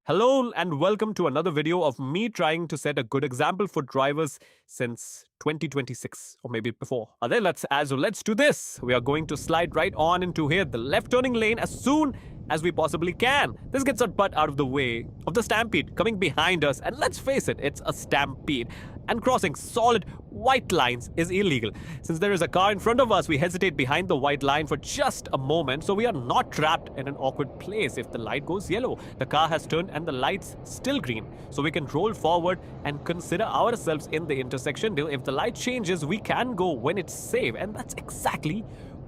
Hello and welcome to another video of me trying to set a good example for drivers since 2026 or maybe before. Let's do this. We are going to slide right on into here, the left turning lane, as soon as we possibly can. This gets our butt out of the way of the stampede coming behind us, and let's face it, it's a stampede. And crossing solid white lines is illegal. Since there is a car in front of us, we hesitate behind the white line for just a moment, so we are not trapped in an awkward place. If the light goes yellow, the car has turned and the light's still green, so we can roll forward and consider ourselves in the intersection. If the light changes, we can go when it's safe, and that's exactly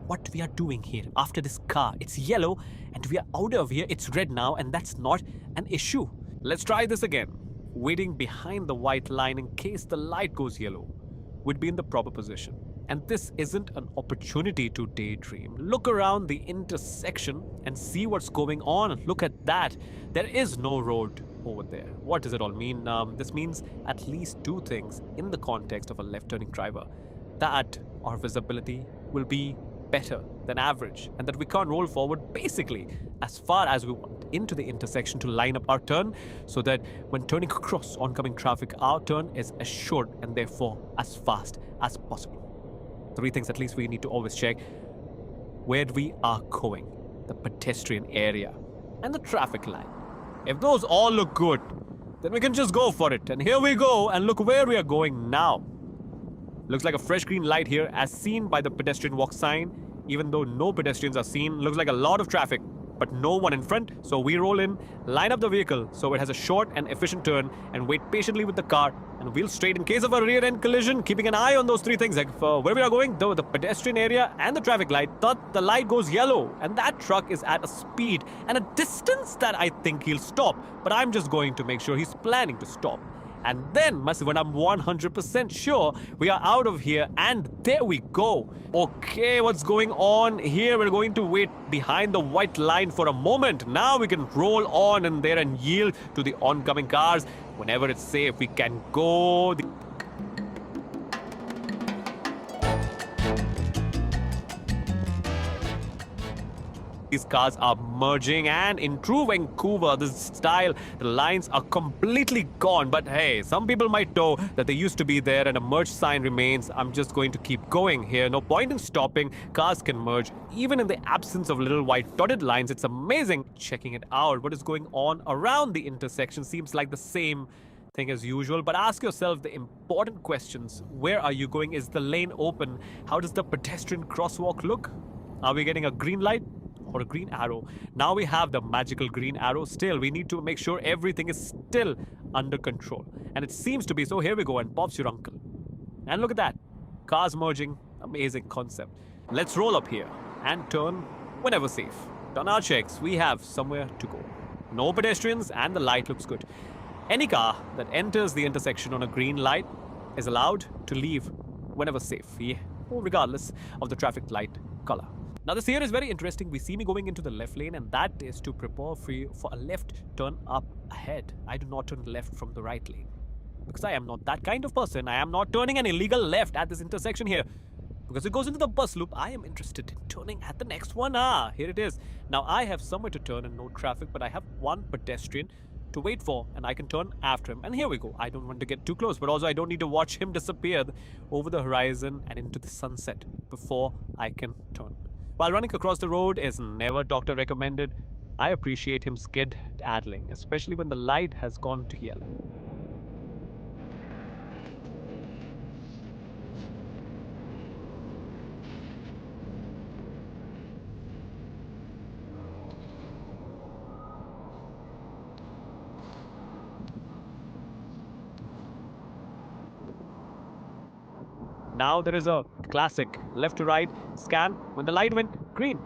what we are doing here. After this car, it's yellow and we are out of here. It's red now, and that's not an issue. Let's try this again. Waiting behind the white line in case the light goes yellow would be in the proper position. And this isn't an opportunity to daydream. Look around the intersection and see what's going on. Look at that. There is no road over there. What does it all mean? This means at least two things in the context of a left-turning driver. That our visibility will be better than average, and that we can't roll forward basically as far as we want into the intersection to line up our turn, so that when turning across oncoming traffic, our turn is assured and therefore as fast as possible. Three things at least we need to always check: where we are going, the pedestrian area, and the traffic light. If those all look good, then we can just go for it. And here we go, and look where we are going now. Looks like a fresh green light here as seen by the pedestrian walk sign. Even though no pedestrians are seen, looks like a lot of traffic, but no one in front. So we roll in, line up the vehicle so it has a short and efficient turn, and wait patiently with the car and wheel straight in case of a rear end collision, keeping an eye on those three things, like where we are going, the pedestrian area and the traffic light. The light goes yellow and that truck is at a speed and a distance that I think he'll stop, but I'm just going to make sure he's planning to stop. And then, when I'm 100% sure, we are out of here, and there we go. Okay, what's going on here? We're going to wait behind the white line for a moment. Now we can roll on in there and yield to the oncoming cars. Whenever it's safe, we can go. These cars are merging, and in true Vancouver this style, the lines are completely gone. But hey, some people might know that they used to be there and a merge sign remains. I'm just going to keep going here. No point in stopping. Cars can merge even in the absence of little white dotted lines. It's amazing checking it out. What is going on around the intersection seems like the same thing as usual, but ask yourself the important questions. Where are you going? Is the lane open? How does the pedestrian crosswalk look? Are we getting a green light or a green arrow? Now we have the magical green arrow. Still, we need to make sure everything is still under control, and it seems to be. So here we go, and Bob's your uncle. And look at that, cars merging. Amazing concept. Let's roll up here and turn whenever safe. Done our checks, we have somewhere to go. No pedestrians, and the light looks good. Any car that enters the intersection on a green light is allowed to leave whenever safe, regardless of the traffic light color. Now this here is very interesting. We see me going into the left lane, and that is to prepare for a left turn up ahead. I do not turn left from the right lane, because I am not that kind of person. I am not turning an illegal left at this intersection here, because it goes into the bus loop. I am interested in turning at the next one. Here it is. Now I have somewhere to turn and no traffic, but I have one pedestrian to wait for, and I can turn after him. And here we go. I don't want to get too close, but also I don't need to watch him disappear over the horizon and into the sunset before I can turn. While running across the road is never doctor recommended, I appreciate him skid-daddling, especially when the light has gone to yellow. Now there is a classic left to right scan when the light went green.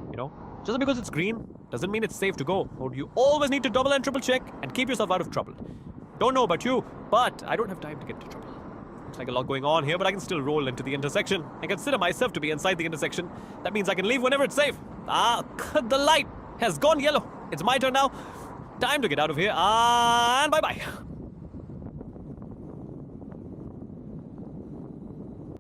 Just because it's green doesn't mean it's safe to go. Or you always need to double and triple check and keep yourself out of trouble. Don't know about you, but I don't have time to get into trouble. Looks like a lot going on here, but I can still roll into the intersection. I consider myself to be inside the intersection. That means I can leave whenever it's safe. The light has gone yellow. It's my turn now. Time to get out of here, and bye-bye.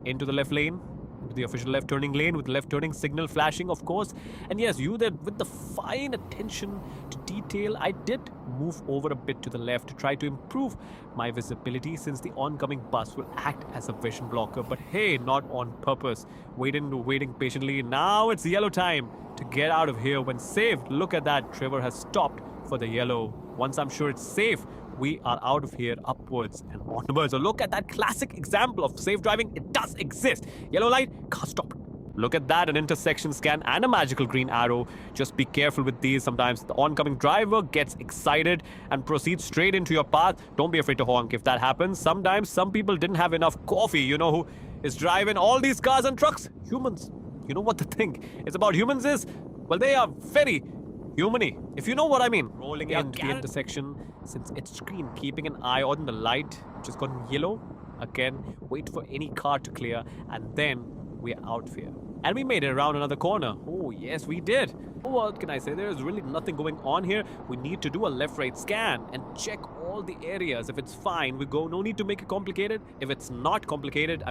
Into the left lane, into the official left turning lane with left turning signal flashing, of course. And yes, you there with the fine attention to detail, I did move over a bit to the left to try to improve my visibility since the oncoming bus will act as a vision blocker. But hey, not on purpose. Waiting patiently. Now it's yellow time to get out of here when saved. Look at that. Trevor has stopped for the yellow. Once I'm sure it's safe, we are out of here, upwards and onwards. So look at that classic example of safe driving. It does exist. Yellow light, car stop. Look at that, an intersection scan and a magical green arrow. Just be careful with these. Sometimes the oncoming driver gets excited and proceeds straight into your path. Don't be afraid to honk if that happens. Sometimes some people didn't have enough coffee. You know who is driving all these cars and trucks? Humans. You know what the thing is about humans is? Well, they are very humany, if you know what I mean. Rolling into the intersection since it's green, keeping an eye on the light, which has gotten yellow. Again, wait for any car to clear, and then we're out of here. And we made it around another corner. Oh, yes, we did. What can I say? There is really nothing going on here. We need to do a left-right scan and check all the areas. If it's fine, we go. No need to make it complicated. If it's not complicated,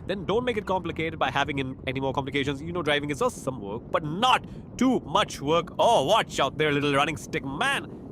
then don't make it complicated by having any more complications. You know, driving is just some work, but not too much work. Oh, watch out there, little running stick man.